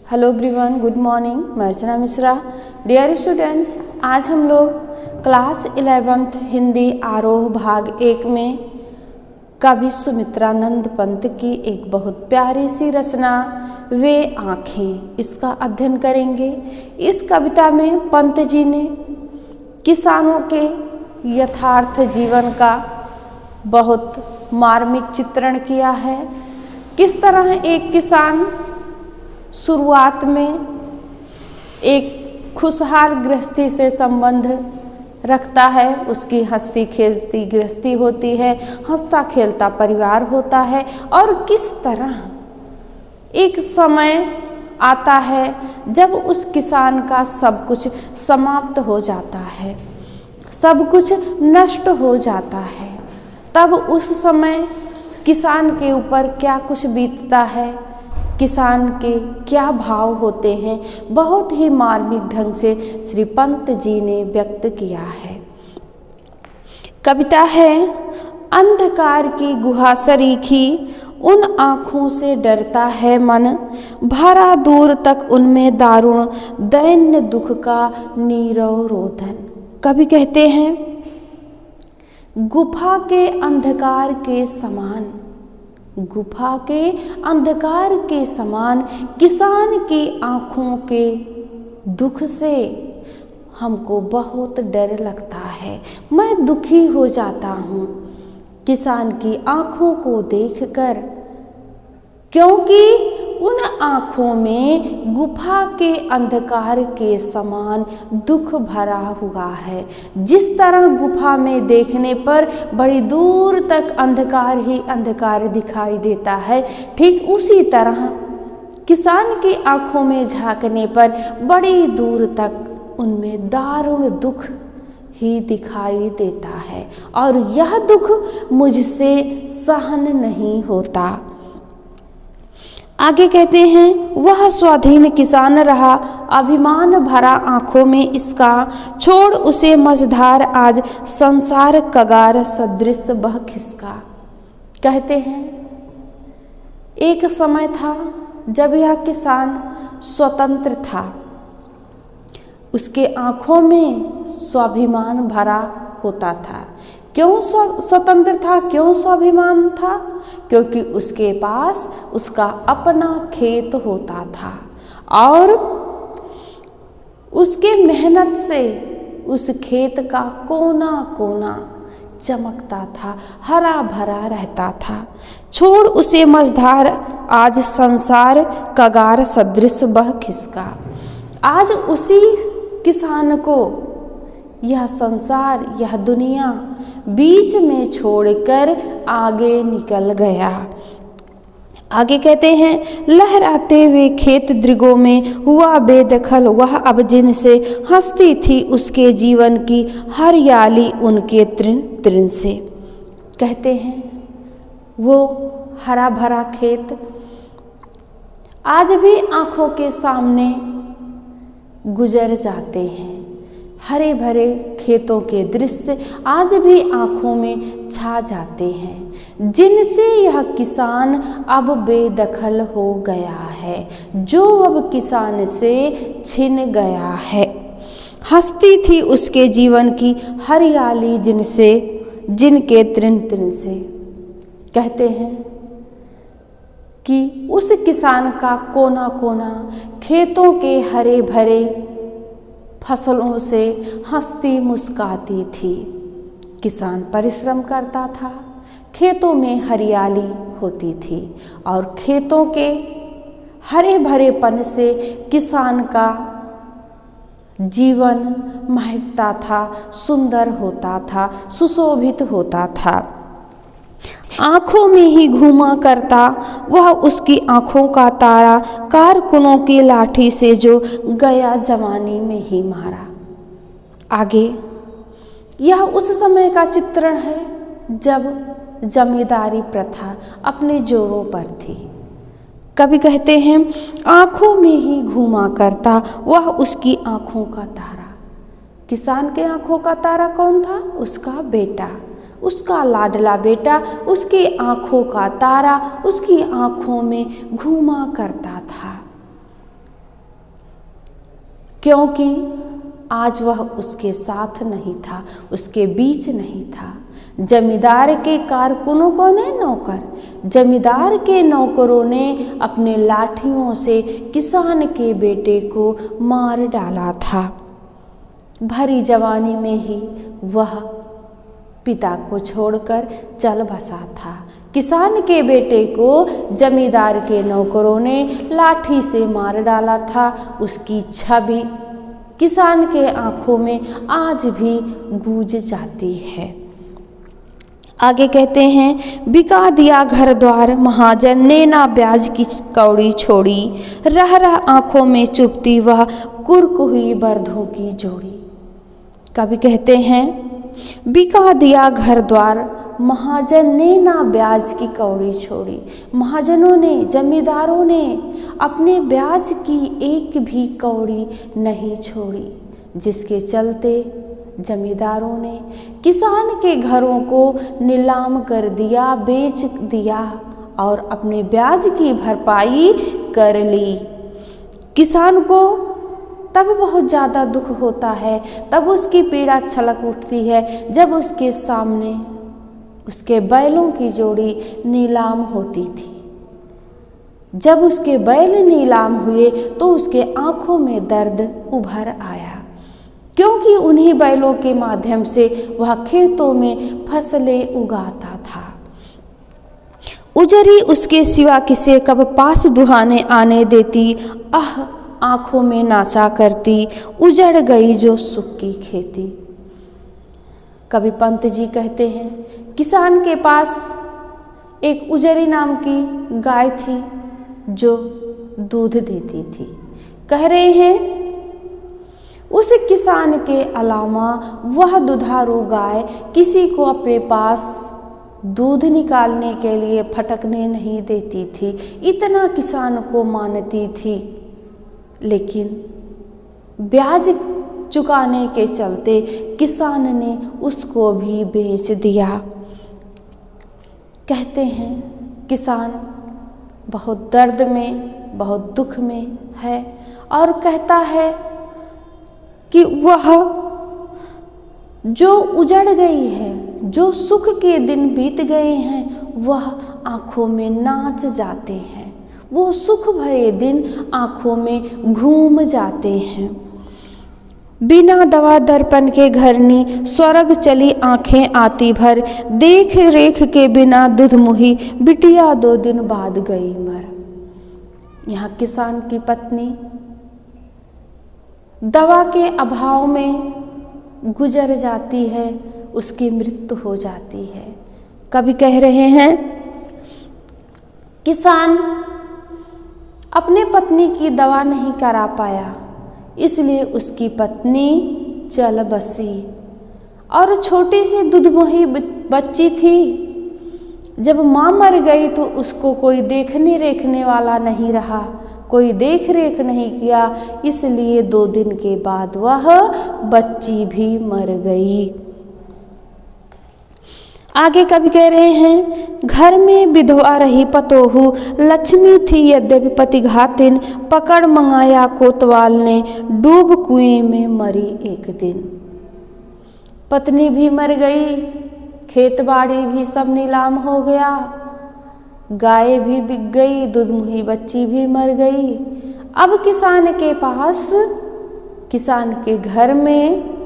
Hello everyone, good morning. मैं Archana Mishra. Dear students, आज हम लोग क्लास 11th हिंदी आरोह भाग 1 में कवि सुमित्रानंद पंत की एक बहुत प्यारी सी रचना वे आँखें, इसका अध्ययन करेंगे। इस कविता में पंत जी ने किसानों के यथार्थ जीवन का बहुत मार्मिक चित्रण किया है। किस तरह एक किसान शुरुआत में एक खुशहाल गृहस्थी से संबंध रखता है, उसकी हंसती खेलती गृहस्थी होती है, हंसता खेलता परिवार होता है, और किस तरह एक समय आता है जब उस किसान का सब कुछ समाप्त हो जाता है, सब कुछ नष्ट हो जाता है। तब उस समय किसान के ऊपर क्या कुछ बीतता है, किसान के क्या भाव होते हैं, बहुत ही मार्मिक ढंग से श्री पंत जी ने व्यक्त किया है। कविता है, अंधकार की गुहा सरीखी उन आँखों से डरता है मन, भरा दूर तक उनमें दारुण दैन्य दुख का नीरव रोदन। कवि कहते हैं, गुफा के अंधकार के समान, गुफा के अंधकार के समान किसान की आँखों के दुख से हमको बहुत डर लगता है। मैं दुखी हो जाता हूँ किसान की आँखों को देखकर, क्योंकि उन आँखों में गुफा के अंधकार के समान दुख भरा हुआ है। जिस तरह गुफा में देखने पर बड़ी दूर तक अंधकार ही अंधकार दिखाई देता है, ठीक उसी तरह किसान की आँखों में झांकने पर बड़ी दूर तक उनमें दारुण दुख ही दिखाई देता है, और यह दुख मुझसे सहन नहीं होता। आगे कहते हैं, वह स्वाधीन किसान रहा, अभिमान भरा आँखों में इसका, छोड़ उसे मझधार आज संसार कगार सदृश बह खिसका। कहते हैं, एक समय था जब यह किसान स्वतंत्र था, उसके आँखों में स्वाभिमान भरा होता था। क्यों स्वतंत्र था, क्यों स्वाभिमान था? क्योंकि उसके पास उसका अपना खेत होता था, और उसके मेहनत से उस खेत का कोना कोना चमकता था, हरा भरा रहता था। छोड़ उसे मझधार आज संसार कगार सदृश बह खिसका। आज उसी किसान को यह संसार, यह दुनिया बीच में छोड़कर आगे निकल गया। आगे कहते हैं, लहराते हुए खेत दृगों में हुआ बेदखल वह, अब जिनसे हंसती थी उसके जीवन की हरियाली उनके तृण तृण से। कहते हैं, वो हरा भरा खेत आज भी आँखों के सामने गुजर जाते हैं। हरे भरे खेतों के दृश्य आज भी आँखों में छा जाते हैं, जिनसे यह किसान अब बेदखल हो गया है, जो अब किसान से छिन गया है। हंसती थी उसके जीवन की हरियाली जिनसे, जिनके तृण तृण से। कहते हैं कि उस किसान का कोना कोना खेतों के हरे भरे फसलों से हंसती मुस्काती थी। किसान परिश्रम करता था, खेतों में हरियाली होती थी, और खेतों के हरे भरेपन से किसान का जीवन महकता था, सुंदर होता था, सुशोभित होता था। आँखों में ही घूमा करता वह उसकी आँखों का तारा, कारकुनों की लाठी से जो गया जवानी में ही मारा। आगे यह उस समय का चित्रण है जब जमींदारी प्रथा अपने जोरों पर थी। कवि कहते हैं, आँखों में ही घूमा करता वह उसकी आँखों का तारा। किसान के आँखों का तारा कौन था? उसका बेटा, उसका लाडला बेटा, उसकी आँखों का तारा उसकी आँखों में घूमा करता था। क्योंकि आज वह उसके साथ नहीं था, उसके बीच नहीं था। जमींदार के कारकुनों कौन है? नौकर। जमींदार के नौकरों ने अपने लाठियों से किसान के बेटे को मार डाला था। भरी जवानी में ही वह पिता को छोड़कर चल बसा था। किसान के बेटे को जमींदार के नौकरों ने लाठी से मार डाला था। उसकी छवि किसान के आंखों में आज भी गूंज जाती है। आगे कहते हैं, बिका दिया घर द्वार महाजन ने ना ब्याज की कौड़ी छोड़ी, रह रह आंखों में चुभती वह कुर्क हुई बर्धों की जोड़ी। कवि कहते हैं, बिका दिया घर द्वार महाजन ने ना ब्याज की कौड़ी छोड़ी। महाजनों ने, जमींदारों ने अपने ब्याज की एक भी कौड़ी नहीं छोड़ी, जिसके चलते जमींदारों ने किसान के घरों को नीलाम कर दिया, बेच दिया और अपने ब्याज की भरपाई कर ली। किसान को तब बहुत ज़्यादा दुख होता है, तब उसकी पीड़ा छलक उठती है जब उसके सामने उसके बैलों की जोड़ी नीलाम होती थी। जब उसके बैल नीलाम हुए तो उसके आंखों में दर्द उभर आया, क्योंकि उन्हीं बैलों के माध्यम से वह खेतों में फसलें उगाता था। उजरी उसके सिवा किसे कब पास दुहाने आने देती, आंखों में नाचा करती, उजड़ गई जो सुख की खेती। कवि पंत जी कहते हैं, किसान के पास एक उजरी नाम की गाय थी जो दूध देती थी। कह रहे हैं, उस किसान के अलावा वह दुधारू गाय किसी को अपने पास दूध निकालने के लिए फटकने नहीं देती थी, इतना किसान को मानती थी। लेकिन ब्याज चुकाने के चलते किसान ने उसको भी बेच दिया। कहते हैं, किसान बहुत दर्द में, बहुत दुख में है और कहता है कि वह जो उजड़ गई है, जो सुख के दिन बीत गए हैं, वह आँखों में नाच जाते हैं। वो सुख भरे दिन आँखों में घूम जाते हैं। बिना दवा दर्पण के घरनी स्वर्ग चली आँखें आती भर, देख रेख के बिना दूध मुही बिटिया 2 दिन बाद गई मर। यहाँ किसान की पत्नी दवा के अभाव में गुजर जाती है, उसकी मृत्यु हो जाती है। कवि कह रहे हैं, किसान अपने पत्नी की दवा नहीं करा पाया, इसलिए उसकी पत्नी चल बसी और छोटी सी दूधमुही बच्ची थी। जब माँ मर गई तो उसको कोई देखने रेखने वाला नहीं रहा, कोई देख रेख नहीं किया, इसलिए 2 दिन के बाद वह बच्ची भी मर गई। आगे कवि कह रहे हैं, घर में विधवा रही पतोहू लक्ष्मी थी यद्यपि पति घातिन, पकड़ मंगाया कोतवाल ने डूब कुएं में मरी एक दिन। पत्नी भी मर गई, खेत बाड़ी भी सब नीलाम हो गया, गाय भी बिक गई, दूधमुही बच्ची भी मर गई। अब किसान के पास, किसान के घर में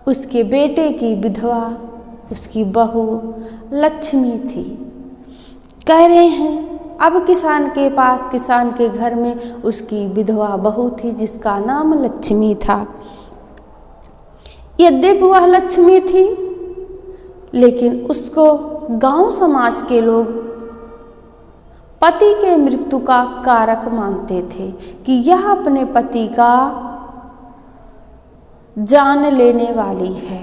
उसके बेटे की विधवा, उसकी बहू लक्ष्मी थी। कह रहे हैं, अब किसान के पास, किसान के घर में उसकी विधवा बहू थी जिसका नाम लक्ष्मी था। यद्यपि वह लक्ष्मी थी, लेकिन उसको गांव समाज के लोग पति के मृत्यु का कारक मानते थे कि यह अपने पति का जान लेने वाली है,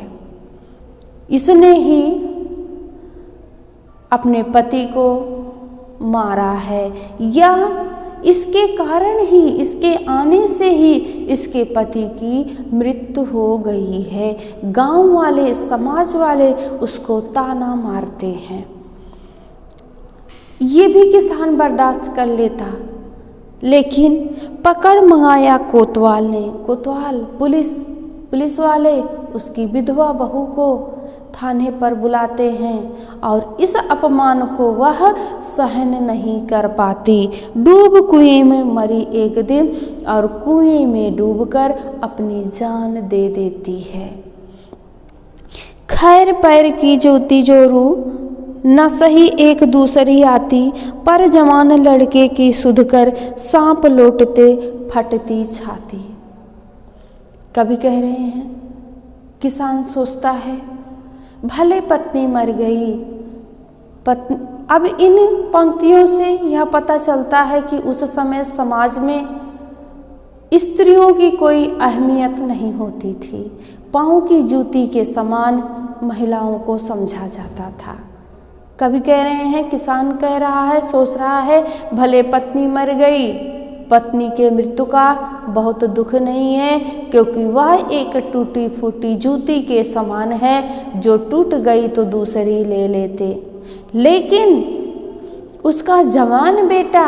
इसने ही अपने पति को मारा है, या इसके कारण ही, इसके आने से ही इसके पति की मृत्यु हो गई है। गांव वाले, समाज वाले उसको ताना मारते हैं। ये भी किसान बर्दाश्त कर लेता, लेकिन पकड़ मंगाया कोतवाल ने। कोतवाल पुलिस वाले उसकी विधवा बहू को थाने पर बुलाते हैं और इस अपमान को वह सहन नहीं कर पाती। डूब कुएं में मरी एक दिन और कुएं में डूबकर अपनी जान दे देती है। खैर पैर की ज्योति जोरू न सही एक दूसरी आती, पर जवान लड़के की सुध कर सांप लौटते फटती छाती। कवि कह रहे हैं किसान सोचता है भले पत्नी मर गई। अब इन पंक्तियों से यह पता चलता है कि उस समय समाज में स्त्रियों की कोई अहमियत नहीं होती थी। पाँव की जूती के समान महिलाओं को समझा जाता था। कवि कह रहे हैं किसान कह रहा है, सोच रहा है भले पत्नी मर गई, पत्नी के मृत्यु का बहुत दुख नहीं है, क्योंकि वह एक टूटी फूटी जूती के समान है, जो टूट गई तो दूसरी ले लेते। लेकिन उसका जवान बेटा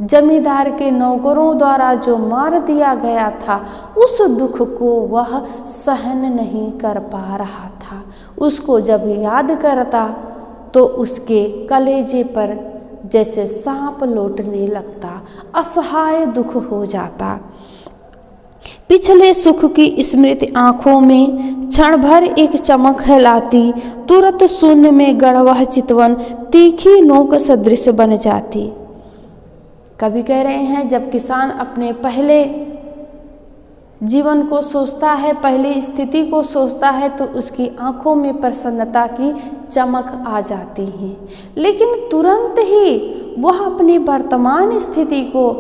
जमींदार के नौकरों द्वारा जो मार दिया गया था, उस दुख को वह सहन नहीं कर पा रहा था। उसको जब याद करता तो उसके कलेजे पर जैसे सांप लौटने लगता, असहाय दुख हो जाता। पिछले सुख की स्मृति आंखों में क्षण भर एक चमक है लाती, तुरंत शून्य में गढ़ चितवन तीखी नोक सदृश बन जाती। कवि कह रहे हैं जब किसान अपने पहले जीवन को सोचता है, पहली स्थिति को सोचता है, तो उसकी आंखों में प्रसन्नता की चमक आ जाती है। लेकिन तुरंत ही वह अपनी वर्तमान स्थिति को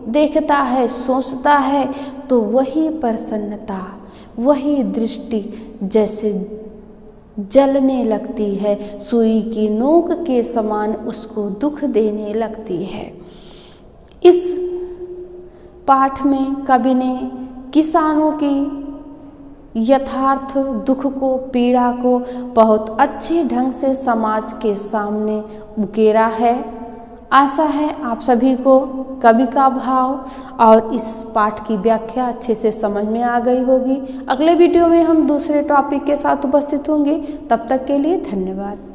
देखता है, सोचता है, तो वही प्रसन्नता, वही दृष्टि जैसे जलने लगती है, सुई की नोक के समान उसको दुख देने लगती है। इस पाठ में कवि ने किसानों की यथार्थ दुख को, पीड़ा को बहुत अच्छे ढंग से समाज के सामने उकेरा है। आशा है आप सभी को कवि का भाव और इस पाठ की व्याख्या अच्छे से समझ में आ गई होगी। अगले वीडियो में हम दूसरे टॉपिक के साथ उपस्थित होंगे। तब तक के लिए धन्यवाद।